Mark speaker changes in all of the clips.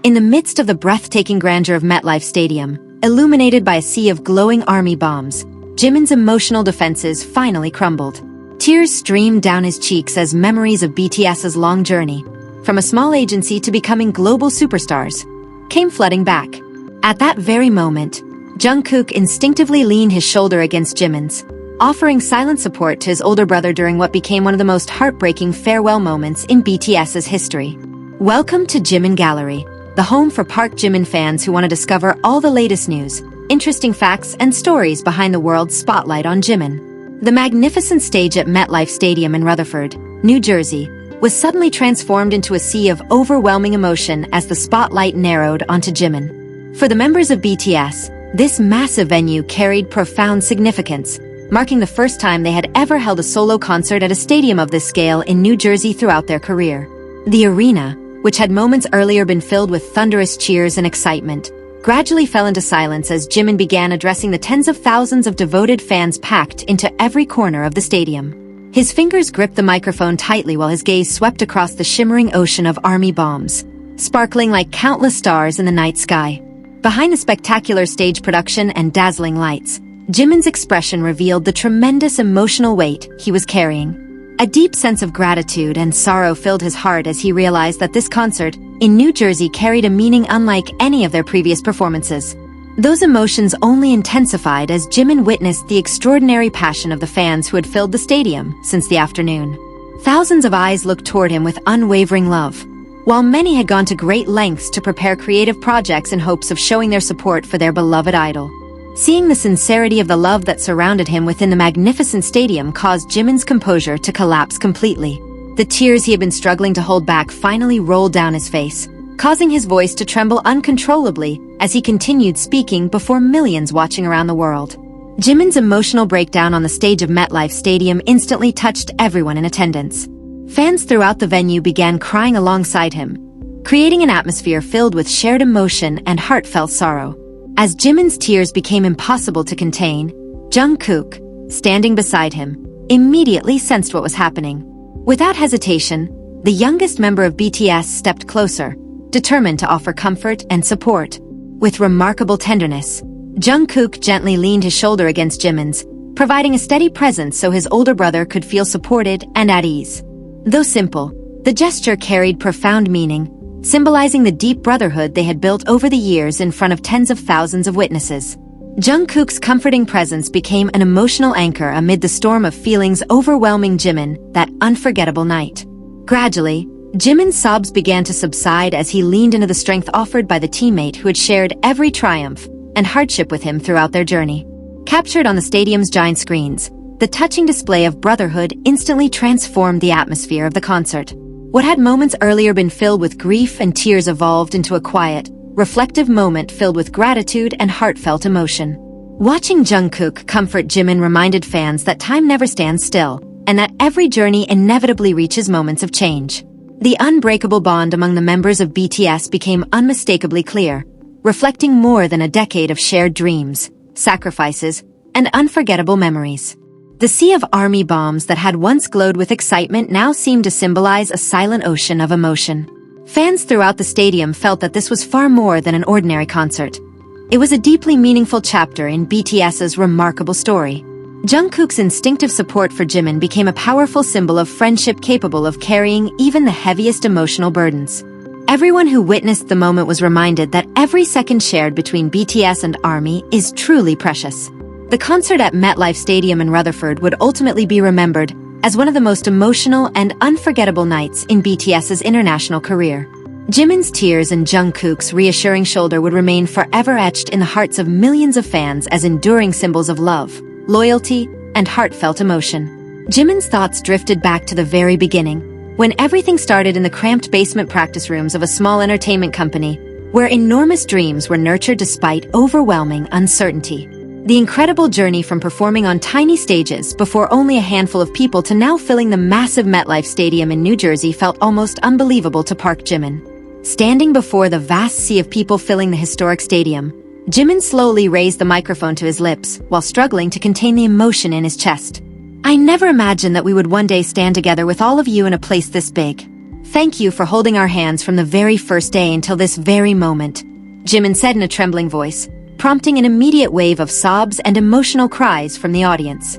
Speaker 1: In the midst of the breathtaking grandeur of MetLife Stadium, illuminated by a sea of glowing army bombs, Jimin's emotional defenses finally crumbled. Tears streamed down his cheeks as memories of BTS's long journey, from a small agency to becoming global superstars, came flooding back. At that very moment, Jungkook instinctively leaned his shoulder against Jimin's, offering silent support to his older brother during what became one of the most heartbreaking farewell moments in BTS's history. Welcome to Jimin Gallery, the home for Park Jimin fans who want to discover all the latest news, interesting facts, and stories behind the world's spotlight on Jimin. The magnificent stage at MetLife Stadium in Rutherford, New Jersey, was suddenly transformed into a sea of overwhelming emotion as the spotlight narrowed onto Jimin. For the members of BTS, this massive venue carried profound significance, marking the first time they had ever held a solo concert at a stadium of this scale in New Jersey throughout their career. The arena, which had moments earlier been filled with thunderous cheers and excitement, gradually fell into silence as Jimin began addressing the tens of thousands of devoted fans packed into every corner of the stadium. His fingers gripped the microphone tightly while his gaze swept across the shimmering ocean of army bombs, sparkling like countless stars in the night sky. Behind the spectacular stage production and dazzling lights, Jimin's expression revealed the tremendous emotional weight he was carrying. A deep sense of gratitude and sorrow filled his heart as he realized that this concert in New Jersey carried a meaning unlike any of their previous performances. Those emotions only intensified as Jimin witnessed the extraordinary passion of the fans who had filled the stadium since the afternoon. Thousands of eyes looked toward him with unwavering love, while many had gone to great lengths to prepare creative projects in hopes of showing their support for their beloved idol. Seeing the sincerity of the love that surrounded him within the magnificent stadium caused Jimin's composure to collapse completely. The tears he had been struggling to hold back finally rolled down his face, causing his voice to tremble uncontrollably as he continued speaking before millions watching around the world. Jimin's emotional breakdown on the stage of MetLife Stadium instantly touched everyone in attendance. Fans throughout the venue began crying alongside him, creating an atmosphere filled with shared emotion and heartfelt sorrow. As Jimin's tears became impossible to contain, Jungkook, standing beside him, immediately sensed what was happening. Without hesitation, the youngest member of BTS stepped closer, determined to offer comfort and support. With remarkable tenderness, Jungkook gently leaned his shoulder against Jimin's, providing a steady presence so his older brother could feel supported and at ease. Though simple, the gesture carried profound meaning, symbolizing the deep brotherhood they had built over the years in front of tens of thousands of witnesses. Jungkook's comforting presence became an emotional anchor amid the storm of feelings overwhelming Jimin that unforgettable night. Gradually, Jimin's sobs began to subside as he leaned into the strength offered by the teammate who had shared every triumph and hardship with him throughout their journey. Captured on the stadium's giant screens, the touching display of brotherhood instantly transformed the atmosphere of the concert. What had moments earlier been filled with grief and tears evolved into a quiet, reflective moment filled with gratitude and heartfelt emotion. Watching Jungkook comfort Jimin reminded fans that time never stands still, and that every journey inevitably reaches moments of change. The unbreakable bond among the members of BTS became unmistakably clear, reflecting more than a decade of shared dreams, sacrifices, and unforgettable memories. The sea of army bombs that had once glowed with excitement now seemed to symbolize a silent ocean of emotion. Fans throughout the stadium felt that this was far more than an ordinary concert. It was a deeply meaningful chapter in BTS's remarkable story. Jungkook's instinctive support for Jimin became a powerful symbol of friendship capable of carrying even the heaviest emotional burdens. Everyone who witnessed the moment was reminded that every second shared between BTS and ARMY is truly precious. The concert at MetLife Stadium in Rutherford would ultimately be remembered as one of the most emotional and unforgettable nights in BTS's international career. Jimin's tears and Jungkook's reassuring shoulder would remain forever etched in the hearts of millions of fans as enduring symbols of love, loyalty, and heartfelt emotion. Jimin's thoughts drifted back to the very beginning, when everything started in the cramped basement practice rooms of a small entertainment company, where enormous dreams were nurtured despite overwhelming uncertainty. The incredible journey from performing on tiny stages before only a handful of people to now filling the massive MetLife Stadium in New Jersey felt almost unbelievable to Park Jimin. Standing before the vast sea of people filling the historic stadium, Jimin slowly raised the microphone to his lips while struggling to contain the emotion in his chest. "I never imagined that we would one day stand together with all of you in a place this big. "Thank you for holding our hands from the very first day until this very moment," Jimin said in a trembling voice, prompting an immediate wave of sobs and emotional cries from the audience.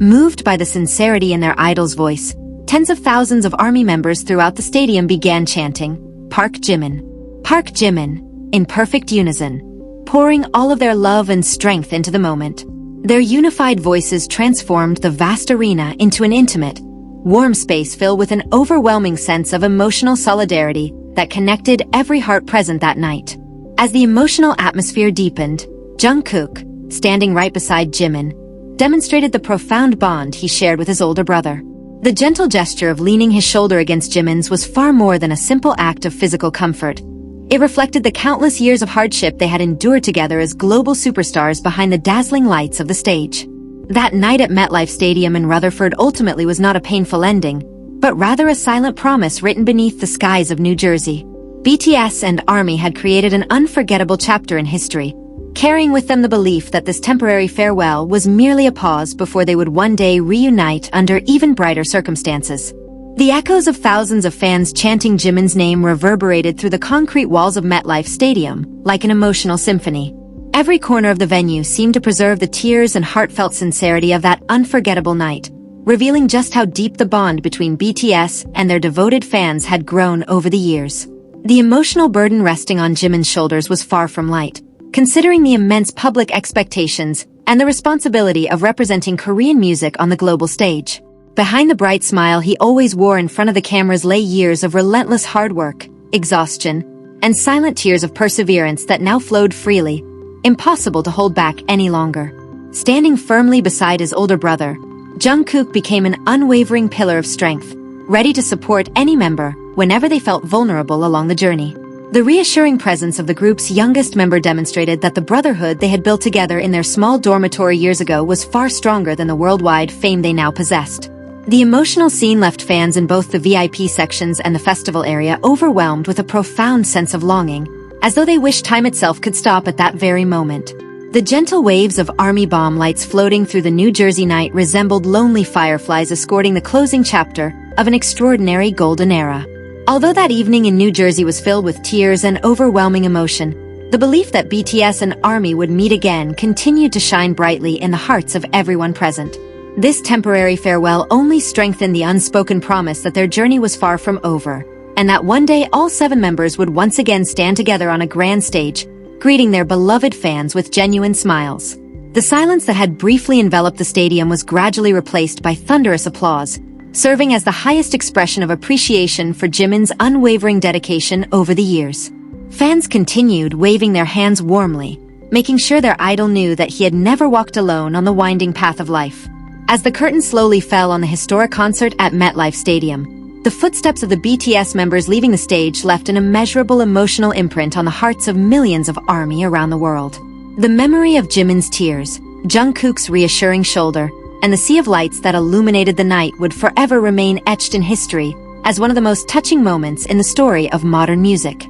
Speaker 1: Moved by the sincerity in their idol's voice, tens of thousands of ARMY members throughout the stadium began chanting, "Park Jimin, Park Jimin," in perfect unison, pouring all of their love and strength into the moment. Their unified voices transformed the vast arena into an intimate, warm space filled with an overwhelming sense of emotional solidarity that connected every heart present that night. As the emotional atmosphere deepened, Jungkook, standing right beside Jimin, demonstrated the profound bond he shared with his older brother. The gentle gesture of leaning his shoulder against Jimin's was far more than a simple act of physical comfort. It reflected the countless years of hardship they had endured together as global superstars behind the dazzling lights of the stage. That night at MetLife Stadium in Rutherford ultimately was not a painful ending, but rather a silent promise written beneath the skies of New Jersey. BTS and ARMY had created an unforgettable chapter in history, carrying with them the belief that this temporary farewell was merely a pause before they would one day reunite under even brighter circumstances. The echoes of thousands of fans chanting Jimin's name reverberated through the concrete walls of MetLife Stadium, like an emotional symphony. Every corner of the venue seemed to preserve the tears and heartfelt sincerity of that unforgettable night, revealing just how deep the bond between BTS and their devoted fans had grown over the years. The emotional burden resting on Jimin's shoulders was far from light, considering the immense public expectations and the responsibility of representing Korean music on the global stage. Behind the bright smile he always wore in front of the cameras lay years of relentless hard work, exhaustion, and silent tears of perseverance that now flowed freely, impossible to hold back any longer. Standing firmly beside his older brother, Jungkook became an unwavering pillar of strength, ready to support any member whenever they felt vulnerable along the journey. The reassuring presence of the group's youngest member demonstrated that the brotherhood they had built together in their small dormitory years ago was far stronger than the worldwide fame they now possessed. The emotional scene left fans in both the VIP sections and the festival area overwhelmed with a profound sense of longing, as though they wished time itself could stop at that very moment. The gentle waves of ARMY bomb lights floating through the New Jersey night resembled lonely fireflies escorting the closing chapter of an extraordinary golden era. Although that evening in New Jersey was filled with tears and overwhelming emotion, the belief that BTS and ARMY would meet again continued to shine brightly in the hearts of everyone present. This temporary farewell only strengthened the unspoken promise that their journey was far from over, and that one day all 7 members would once again stand together on a grand stage, greeting their beloved fans with genuine smiles. The silence that had briefly enveloped the stadium was gradually replaced by thunderous applause, serving as the highest expression of appreciation for Jimin's unwavering dedication over the years. Fans continued waving their hands warmly, making sure their idol knew that he had never walked alone on the winding path of life. As the curtain slowly fell on the historic concert at MetLife Stadium, the footsteps of the BTS members leaving the stage left an immeasurable emotional imprint on the hearts of millions of ARMY around the world. The memory of Jimin's tears, Jungkook's reassuring shoulder, and the sea of lights that illuminated the night would forever remain etched in history as one of the most touching moments in the story of modern music.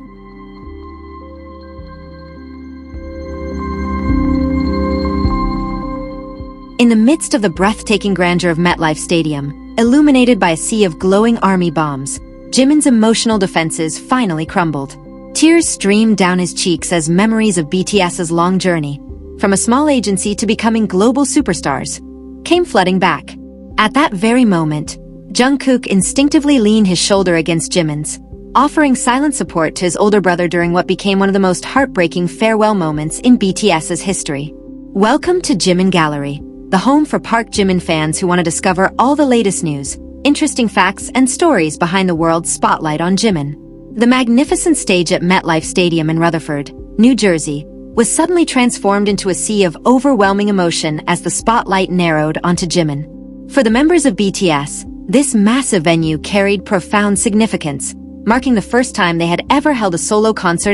Speaker 1: In the midst of the breathtaking grandeur of MetLife Stadium, illuminated by a sea of glowing ARMY bombs, Jimin's emotional defenses finally crumbled. Tears streamed down his cheeks as memories of BTS's long journey, from a small agency to becoming global superstars, came flooding back. At that very moment, Jungkook instinctively leaned his shoulder against Jimin's, offering silent support to his older brother during what became one of the most heartbreaking farewell moments in BTS's history. Welcome to Jimin Gallery, the home for Park Jimin fans who want to discover all the latest news, interesting facts, and stories behind the world's spotlight on Jimin. The magnificent stage at MetLife Stadium in Rutherford, New Jersey, was suddenly transformed into a sea of overwhelming emotion as the spotlight narrowed onto Jimin. For the members of BTS, this massive venue carried profound significance, marking the first time they had ever held a solo concert